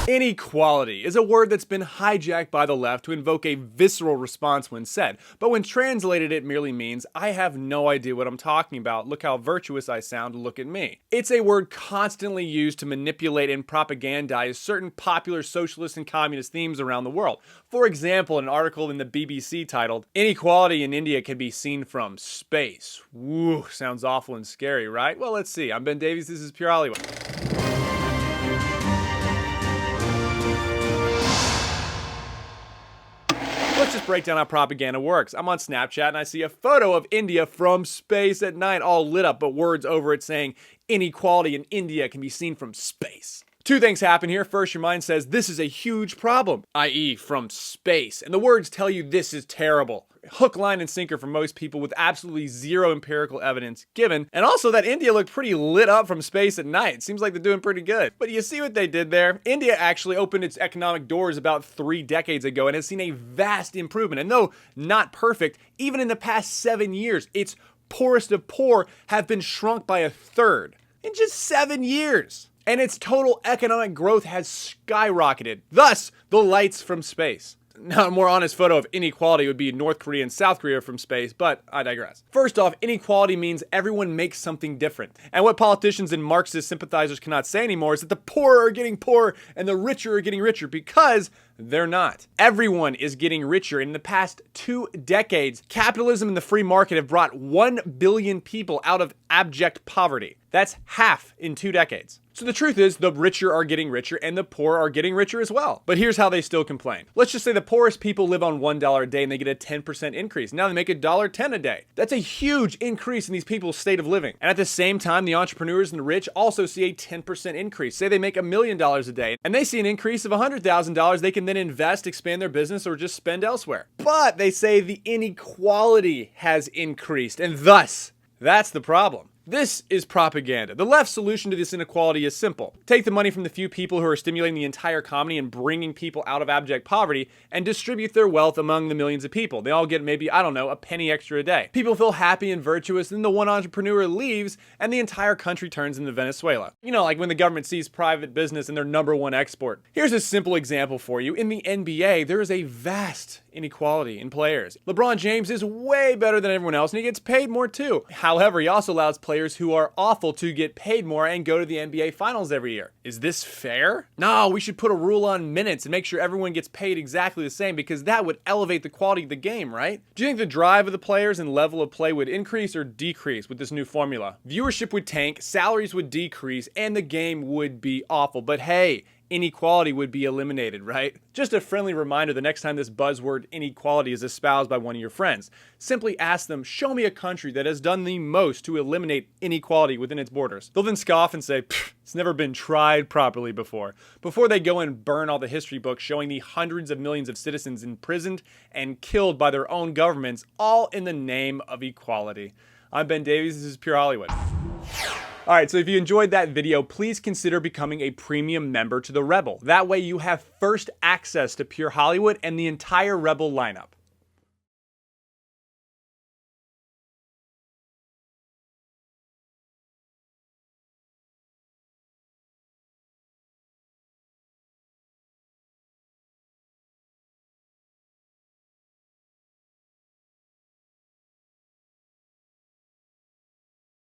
Inequality is a word that's been hijacked by the left to invoke a visceral response when said, but when translated it merely means, I have no idea what I'm talking about, look how virtuous I sound, look at me. It's a word constantly used to manipulate and propagandize certain popular socialist and communist themes around the world. For example, an article in the BBC titled, Inequality in India can be seen from space. Woo, sounds awful and scary, right? Well, let's see. I'm Ben Davies, this is Pure Hollywood. Let's just break down how propaganda works. I'm on Snapchat and I see a photo of India from space at night, all lit up, but words over it saying inequality in India can be seen from space. Two things happen here. First, your mind says this is a huge problem, i.e. from space, and the words tell you this is terrible. Hook, line, and sinker for most people with absolutely zero empirical evidence given, and also that India looked pretty lit up from space at night. Seems like they're doing pretty good. But you see what they did there? India actually opened its economic doors about 3 decades ago and has seen a vast improvement. And though not perfect, even in the past 7 years, its poorest of poor have been shrunk by 1/3 in just 7 years. And its total economic growth has skyrocketed. Thus, the lights from space. Now, a more honest photo of inequality would be North Korea and South Korea from space, but I digress. First off, inequality means everyone makes something different. And what politicians and Marxist sympathizers cannot say anymore is that the poor are getting poorer and the richer are getting richer, because they're not. Everyone is getting richer. In the past 2 decades, capitalism and the free market have brought 1 billion people out of abject poverty. That's half in 2 decades. So the truth is, the richer are getting richer and the poor are getting richer as well. But here's how they still complain. Let's just say the poorest people live on $1 a day and they get a 10% increase. Now they make $1.10 a day. That's a huge increase in these people's state of living. And at the same time, the entrepreneurs and the rich also see a 10% increase. Say they make $1 million a day and they see an increase of $100,000. They can then invest, expand their business, or just spend elsewhere. But they say the inequality has increased, and thus, that's the problem. This is propaganda. The left's solution to this inequality is simple. Take the money from the few people who are stimulating the entire economy and bringing people out of abject poverty and distribute their wealth among the millions of people. They all get maybe, I don't know, a penny extra a day. People feel happy and virtuous, then the one entrepreneur leaves and the entire country turns into Venezuela. You know, like when the government sees private business and their #1 export. Here's a simple example for you. In the NBA, there is a vast inequality in players. LeBron James is way better than everyone else and he gets paid more too. However, he also allows players who are awful to get paid more and go to the NBA finals every year. Is this fair? No, we should put a rule on minutes and make sure everyone gets paid exactly the same, because that would elevate the quality of the game, right? Do you think the drive of the players and level of play would increase or decrease with this new formula? Viewership would tank, salaries would decrease, and the game would be awful. But hey, inequality would be eliminated, right? Just a friendly reminder the next time this buzzword inequality is espoused by one of your friends. Simply ask them, show me a country that has done the most to eliminate inequality within its borders. They'll then scoff and say, it's never been tried properly before they go and burn all the history books showing the hundreds of millions of citizens imprisoned and killed by their own governments, all in the name of equality. I'm Ben Davies, this is Pure Hollywood. Alright, so if you enjoyed that video, please consider becoming a premium member to the Rebel. That way you have first access to Pure Hollywood and the entire Rebel lineup.